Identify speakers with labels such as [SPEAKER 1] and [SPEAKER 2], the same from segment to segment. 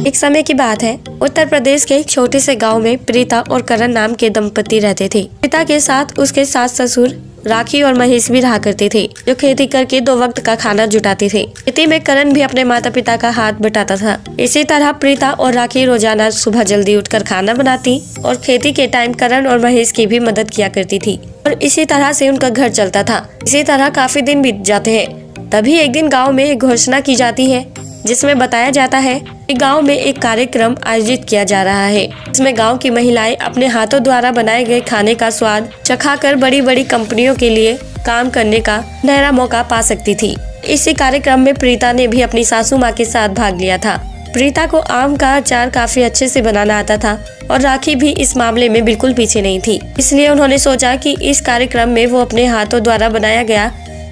[SPEAKER 1] एक समय की बात है, उत्तर प्रदेश के एक छोटे से गांव में प्रीता और करण नाम के दंपति रहते थे। प्रीता के साथ उसके सास ससुर राखी और महेश भी रहा करते थे, जो खेती करके 2 वक्त का खाना जुटाते थे। खेती में करण भी अपने माता पिता का हाथ बटाता था। इसी तरह प्रीता और राखी रोजाना सुबह जल्दी उठकर खाना बनाती और खेती के टाइम करण और महेश की भी मदद किया करती थी और इसी तरह से उनका घर चलता था। इसी तरह काफी दिन बीत जाते हैं। तभी एक दिन गाँव में एक घोषणा की जाती है, जिसमें बताया जाता है कि गांव में एक कार्यक्रम आयोजित किया जा रहा है। इसमें गांव की महिलाएं अपने हाथों द्वारा बनाए गए खाने का स्वाद चखाकर बड़ी बड़ी कंपनियों के लिए काम करने का नया मौका पा सकती थी। इसी कार्यक्रम में प्रीता ने भी अपनी सासू माँ के साथ भाग लिया था। प्रीता को आम का अचार काफी अच्छे से बनाना आता था और राखी भी इस मामले में बिल्कुल पीछे नहीं थी। इसलिए उन्होंने सोचा कि इस कार्यक्रम में वो अपने हाथों द्वारा बनाया गया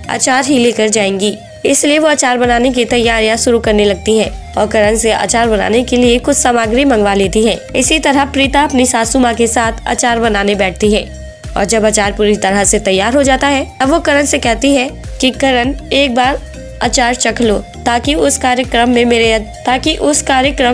[SPEAKER 1] अचार ही लेकर जाएंगी। इसलिए वो अचार बनाने की तैयारियां शुरू करने लगती हैं और करण से अचार बनाने के लिए कुछ सामग्री मंगवा लेती है। इसी तरह प्रीता अपनी सासू माँ के साथ अचार बनाने बैठती है और जब अचार पूरी तरह से तैयार हो जाता है, तब वो करण से कहती है कि करण, एक बार अचार चख लो ताकि उस कार्यक्रम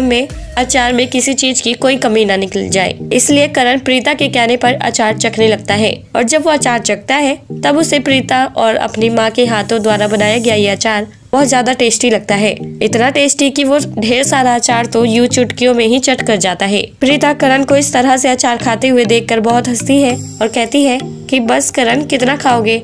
[SPEAKER 1] में अचार में किसी चीज की कोई कमी ना निकल जाए। इसलिए करण प्रीता के कहने पर अचार चखने लगता है और जब वो अचार चखता है, तब उसे प्रीता और अपनी माँ के हाथों द्वारा बनाया गया ये अचार बहुत ज्यादा टेस्टी लगता है। इतना टेस्टी कि वो ढेर सारा अचार तो यूं चुटकियों में ही चट कर जाता है। प्रीता करण को इस तरह से अचार खाते हुए देखकर बहुत हंसती है और कहती है कि बस करण, कितना खाओगे,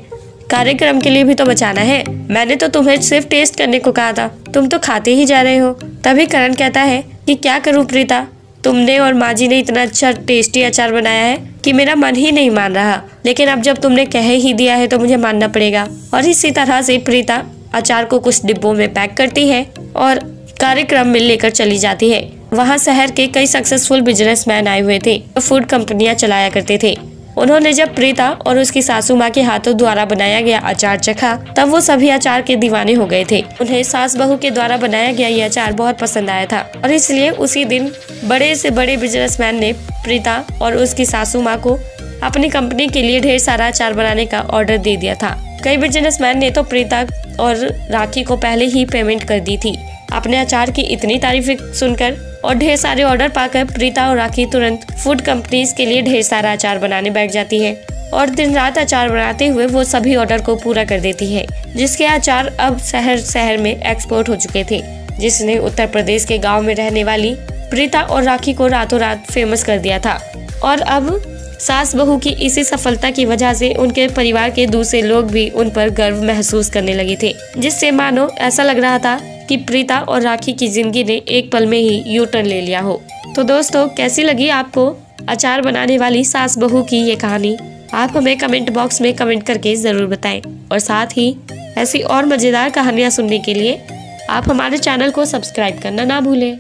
[SPEAKER 1] कार्यक्रम के लिए भी तो बचाना है। मैंने तो तुम्हें सिर्फ टेस्ट करने को कहा था, तुम तो खाते ही जा रहे हो। तभी करण कहता है कि क्या करूं प्रीता, तुमने और माँ जी ने इतना अच्छा टेस्टी अचार बनाया है कि मेरा मन ही नहीं मान रहा, लेकिन अब जब तुमने कह ही दिया है तो मुझे मानना पड़ेगा। और इसी तरह से प्रीता अचार को कुछ डिब्बों में पैक करती है और कार्यक्रम में लेकर चली जाती है। वहाँ शहर के कई सक्सेसफुल बिजनेसमैन आए हुए थे, फूड कंपनियां चलाया करते थे। उन्होंने जब प्रीता और उसकी सासू माँ के हाथों द्वारा बनाया गया अचार चखा, तब वो सभी अचार के दीवाने हो गए थे। उन्हें सास बहू के द्वारा बनाया गया ये अचार बहुत पसंद आया था और इसलिए उसी दिन बड़े से बड़े बिजनेसमैन ने प्रीता और उसकी सासू माँ को अपनी कंपनी के लिए ढेर सारा अचार बनाने का ऑर्डर दे दिया था। कई बिजनेसमैन ने तो प्रीता और राखी को पहले ही पेमेंट कर दी थी। अपने अचार की इतनी तारीफ सुनकर और ढेर सारे ऑर्डर पाकर प्रीता और राखी तुरंत फूड कंपनीज के लिए ढेर सारा अचार बनाने बैठ जाती है और दिन रात अचार बनाते हुए वो सभी ऑर्डर को पूरा कर देती है, जिसके अचार अब शहर शहर में एक्सपोर्ट हो चुके थे, जिसने उत्तर प्रदेश के गाँव में रहने वाली प्रीता और राखी को रातों रात फेमस कर दिया था। और अब सास बहू की इसी सफलता की वजह से उनके परिवार के दूसरे लोग भी उन पर गर्व महसूस करने लगे थे, जिससे मानो ऐसा लग रहा था कि प्रीता और राखी की जिंदगी ने एक पल में ही यू टर्न ले लिया हो। तो दोस्तों, कैसी लगी आपको अचार बनाने वाली सास बहू की ये कहानी? आप हमें कमेंट बॉक्स में कमेंट करके जरूर बताएं और साथ ही ऐसी और मजेदार कहानियाँ सुनने के लिए आप हमारे चैनल को सब्सक्राइब करना ना भूलें।